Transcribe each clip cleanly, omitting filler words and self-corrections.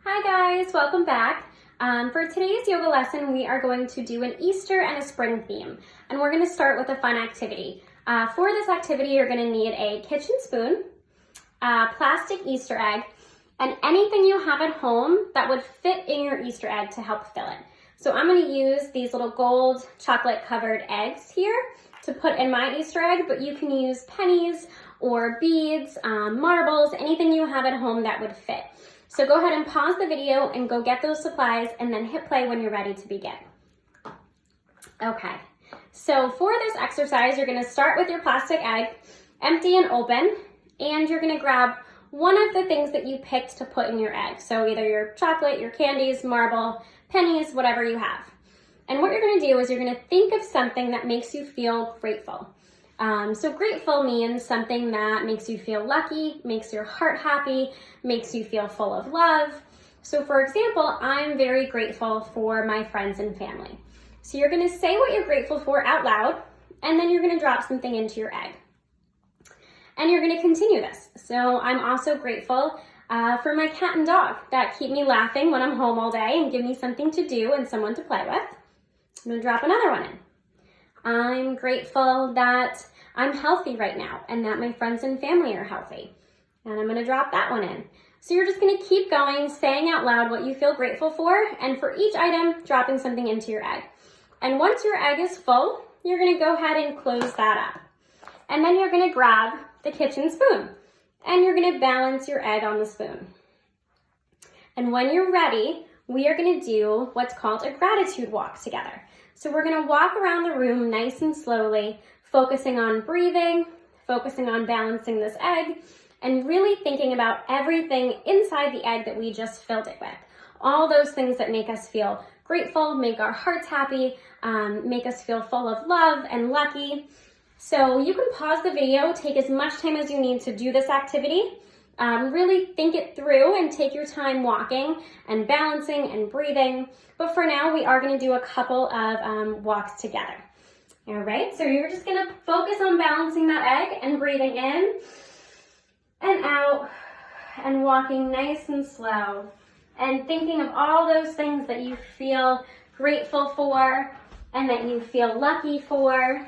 Hi guys, welcome back. For today's yoga lesson, we are going to do an Easter and a spring theme, and we're going to start with a fun activity. For this activity, you're going to need a kitchen spoon, a plastic Easter egg, and anything you have at home that would fit in your Easter egg to help fill it. So I'm going to use these little gold chocolate covered eggs here to put in my Easter egg, but you can use pennies or beads, marbles, anything you have at home that would fit. So go ahead and pause the video and go get those supplies and then hit play when you're ready to begin. Okay, so for this exercise, you're gonna start with your plastic egg, empty and open, and you're gonna grab one of the things that you picked to put in your egg. So either your chocolate, your candies, marble, pennies, whatever you have. And what you're gonna do is you're gonna think of something that makes you feel grateful. So grateful means something that makes you feel lucky, makes your heart happy, makes you feel full of love. So for example, I'm very grateful for my friends and family. So you're gonna say what you're grateful for out loud, and then you're gonna drop something into your egg. And you're gonna continue this. So I'm also grateful for my cat and dog that keep me laughing when I'm home all day and give me something to do and someone to play with. I'm gonna drop another one in. I'm grateful that I'm healthy right now and that my friends and family are healthy. And I'm gonna drop that one in. So you're just gonna keep going, saying out loud what you feel grateful for, and for each item, dropping something into your egg. And once your egg is full, you're gonna go ahead and close that up. And then you're gonna grab the kitchen spoon and you're gonna balance your egg on the spoon. And when you're ready, we are gonna do what's called a gratitude walk together. So we're gonna walk around the room nice and slowly, focusing on breathing, focusing on balancing this egg, and really thinking about everything inside the egg that we just filled it with. All those things that make us feel grateful, make our hearts happy, make us feel full of love and lucky. So you can pause the video, take as much time as you need to do this activity. Really think it through and take your time walking and balancing and breathing. But for now, we are going to do a couple of walks together. All right, so you're just going to focus on balancing that egg and breathing in and out and walking nice and slow and thinking of all those things that you feel grateful for and that you feel lucky for.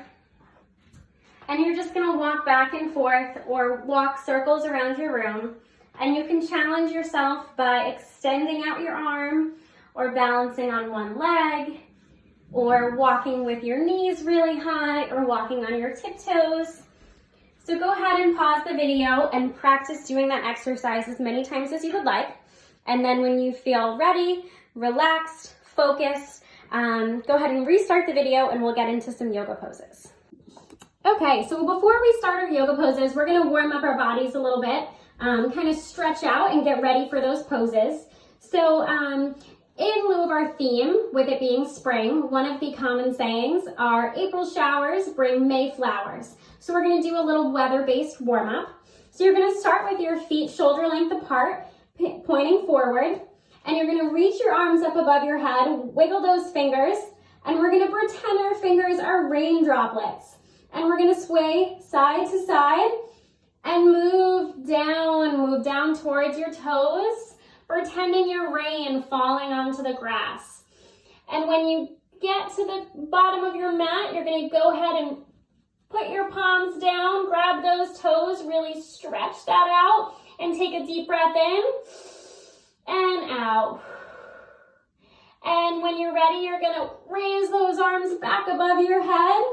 And you're just gonna walk back and forth or walk circles around your room. And you can challenge yourself by extending out your arm or balancing on one leg or walking with your knees really high or walking on your tiptoes. So go ahead and pause the video and practice doing that exercise as many times as you would like. And then when you feel ready, relaxed, focused, go ahead and restart the video and we'll get into some yoga poses. Okay, so before we start our yoga poses, we're gonna warm up our bodies a little bit, kind of stretch out and get ready for those poses. So in lieu of our theme, with it being spring, one of the common sayings are April showers bring May flowers. So we're gonna do a little weather-based warm up. So you're gonna start with your feet shoulder length apart, pointing forward, and you're gonna reach your arms up above your head, wiggle those fingers, and we're gonna pretend our fingers are rain droplets. And we're gonna sway side to side and move down towards your toes, pretending you're rain falling onto the grass. And when you get to the bottom of your mat, you're gonna go ahead and put your palms down, grab those toes, really stretch that out, and take a deep breath in and out. And when you're ready, you're gonna raise those arms back above your head.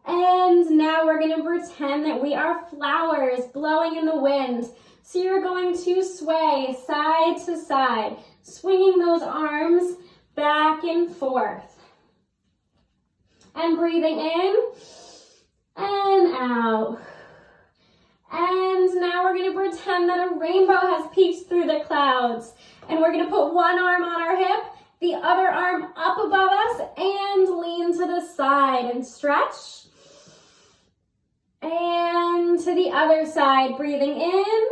And now we're gonna pretend that we are flowers blowing in the wind. So you're going to sway side to side, swinging those arms back and forth. And breathing in and out. And now we're gonna pretend that a rainbow has peeked through the clouds. And we're gonna put one arm on our hip, the other arm up above us, and lean to the side and stretch. And to the other side, breathing in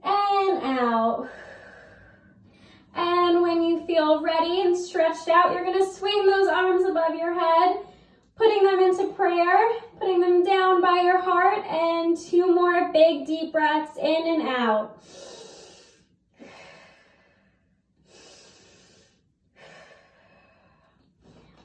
and out. And when you feel ready and stretched out, you're gonna swing those arms above your head, putting them into prayer, putting them down by your heart, and 2 more big deep breaths in and out.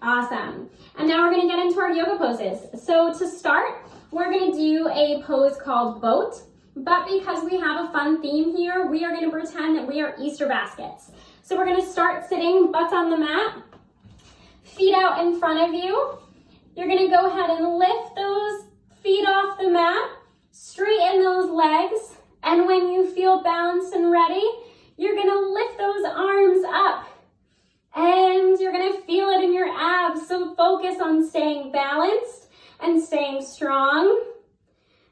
Awesome. And now we're gonna get into our yoga poses. So to start, we're gonna do a pose called boat, but because we have a fun theme here, we are gonna pretend that we are Easter baskets. So we're gonna start sitting butts on the mat, feet out in front of you. You're gonna go ahead and lift those feet off the mat, straighten those legs, and when you feel balanced and ready, you're gonna lift those arms up and you're gonna feel it in your abs. So focus on staying balanced and staying strong.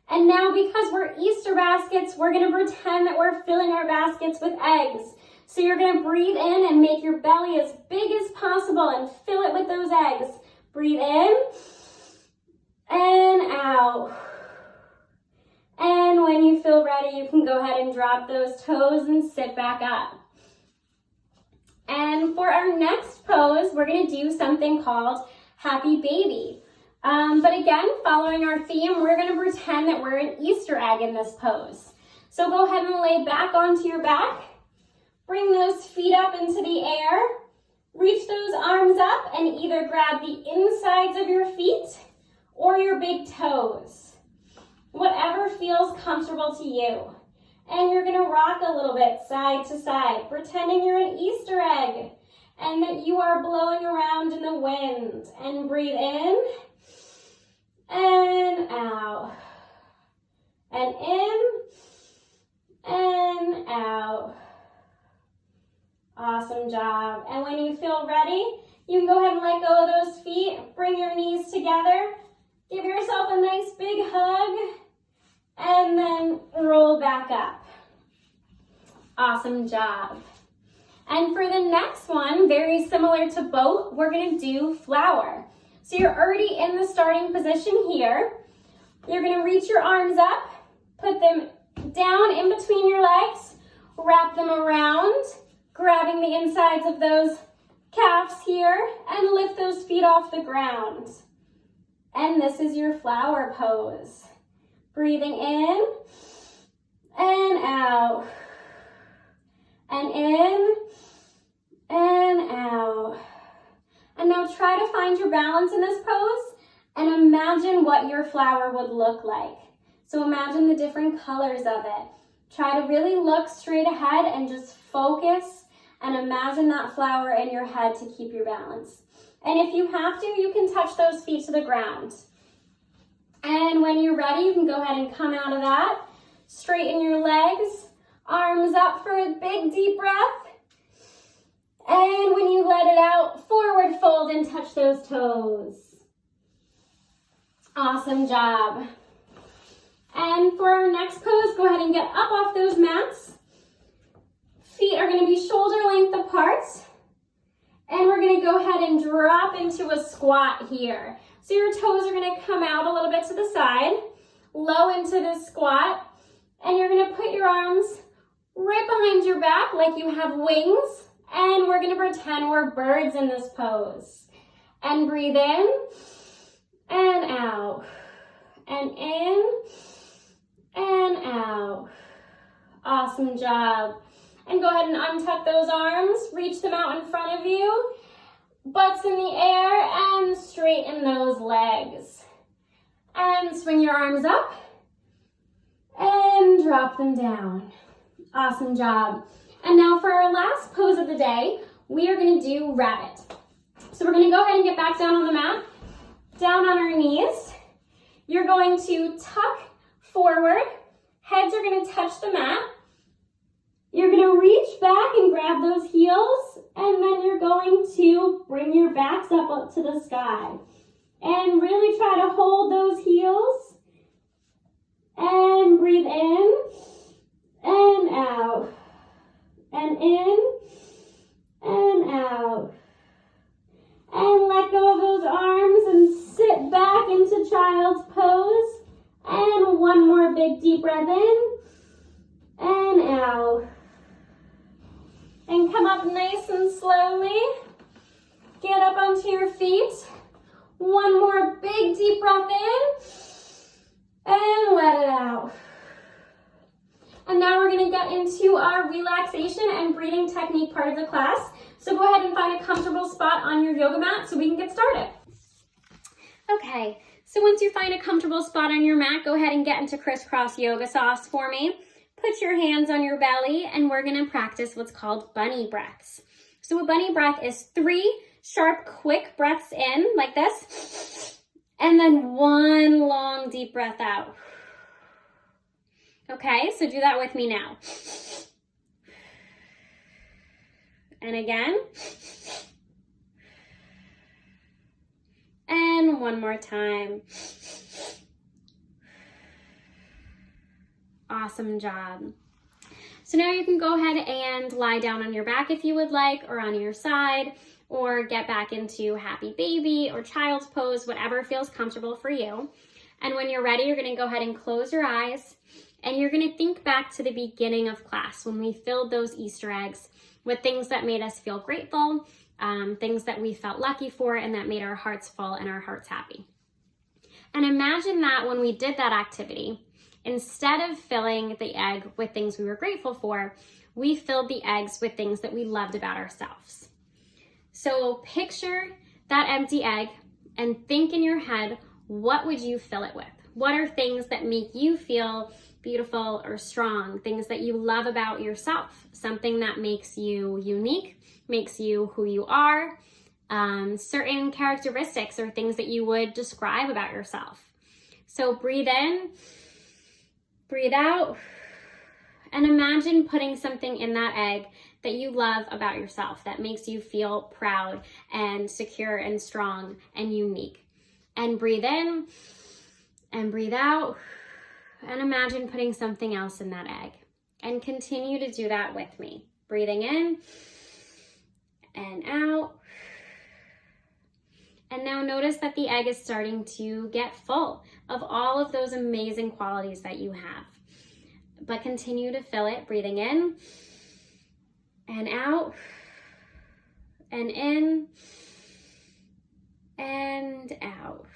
And now because we're Easter baskets, we're gonna pretend that we're filling our baskets with eggs. So you're gonna breathe in and make your belly as big as possible and fill it with those eggs. Breathe in and out. And when you feel ready, you can go ahead and drop those toes and sit back up. And for our next pose, we're gonna do something called Happy Baby. But again, following our theme, we're gonna pretend that we're an Easter egg in this pose. So go ahead and lay back onto your back. Bring those feet up into the air. Reach those arms up and either grab the insides of your feet or your big toes. Whatever feels comfortable to you. And you're gonna rock a little bit side to side, pretending you're an Easter egg and that you are blowing around in the wind. And breathe in and out. And in and out. Awesome job. And when you feel ready, you can go ahead and let go of those feet. Bring your knees together. Give yourself a nice big hug. And then roll back up. Awesome job. And for the next one, very similar to boat, we're gonna do flower. So you're already in the starting position here. You're gonna reach your arms up, put them down in between your legs, wrap them around, grabbing the insides of those calves here, and lift those feet off the ground. And this is your flower pose. Breathing in and out, and in and out. And now try to find your balance in this pose and imagine what your flower would look like. So imagine the different colors of it. Try to really look straight ahead and just focus and imagine that flower in your head to keep your balance. And if you have to, you can touch those feet to the ground. And when you're ready, you can go ahead and come out of that. Straighten your legs, arms up for a big deep breath. And when you let it out, forward fold and touch those toes. Awesome job. And for our next pose, go ahead and get up off those mats. Feet are gonna be shoulder length apart. And we're gonna go ahead and drop into a squat here. So your toes are gonna come out a little bit to the side, low into this squat, and you're gonna put your arms right behind your back like you have wings, and we're gonna pretend we're birds in this pose. And breathe in, and out, and in, and out. Awesome job. And go ahead and untuck those arms, reach them out in front of you, butts in the air, and straighten those legs. And swing your arms up, and drop them down. Awesome job. And now for our last pose of the day, we are gonna do rabbit. So we're gonna go ahead and get back down on the mat, down on our knees. You're going to tuck forward, heads are gonna touch the mat. You're gonna reach back and grab those heels, and then you're going to bring your backs up to the sky. And really try to hold those heels. And breathe in, and out, and in, and out. And let go of those arms and sit back into child's pose. And one more big deep breath in, and out. And come up nice and slowly. Get up onto your feet. One more big deep breath in. And let it out. And now we're gonna get into our relaxation and breathing technique part of the class. So go ahead and find a comfortable spot on your yoga mat so we can get started. Okay, so once you find a comfortable spot on your mat, go ahead and get into crisscross yoga sauce for me. Put your hands on your belly and we're gonna practice what's called bunny breaths. So a bunny breath is 3 sharp, quick breaths in, like this, and then 1 long, deep breath out. Okay, so do that with me now. And again. And one more time. Awesome job. So now you can go ahead and lie down on your back if you would like, or on your side, or get back into happy baby or child's pose, whatever feels comfortable for you. And when you're ready, you're gonna go ahead and close your eyes, and you're gonna think back to the beginning of class when we filled those Easter eggs with things that made us feel grateful, things that we felt lucky for, and that made our hearts full and our hearts happy. And imagine that when we did that activity, instead of filling the egg with things we were grateful for, we filled the eggs with things that we loved about ourselves. So picture that empty egg and think in your head, what would you fill it with? What are things that make you feel beautiful or strong, things that you love about yourself, something that makes you unique, makes you who you are, certain characteristics or things that you would describe about yourself. So breathe in, breathe out, and imagine putting something in that egg that you love about yourself, that makes you feel proud and secure and strong and unique. And breathe in and breathe out, and imagine putting something else in that egg. And continue to do that with me. Breathing in and out. And now notice that the egg is starting to get full of all of those amazing qualities that you have. But continue to fill it, breathing in and out and in and out.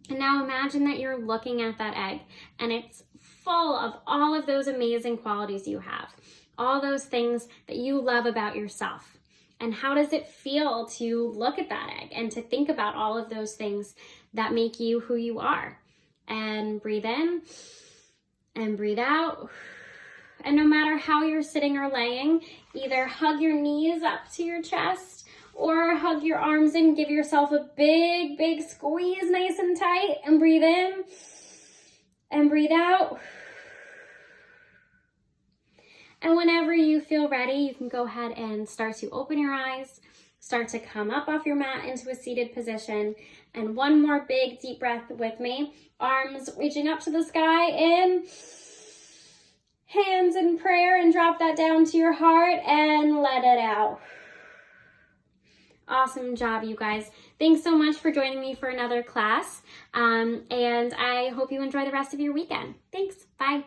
And now imagine that you're looking at that egg and it's full of all of those amazing qualities you have, all those things that you love about yourself. And how does it feel to look at that egg and to think about all of those things that make you who you are? And breathe in and breathe out. And no matter how you're sitting or laying, either hug your knees up to your chest or hug your arms in, give yourself a big, big squeeze, nice and tight, and breathe in and breathe out. And whenever you feel ready, you can go ahead and start to open your eyes, start to come up off your mat into a seated position. And one more big deep breath with me. Arms reaching up to the sky, in. Hands in prayer, and drop that down to your heart and let it out. Awesome job, you guys. Thanks so much for joining me for another class. And I hope you enjoy the rest of your weekend. Thanks. Bye.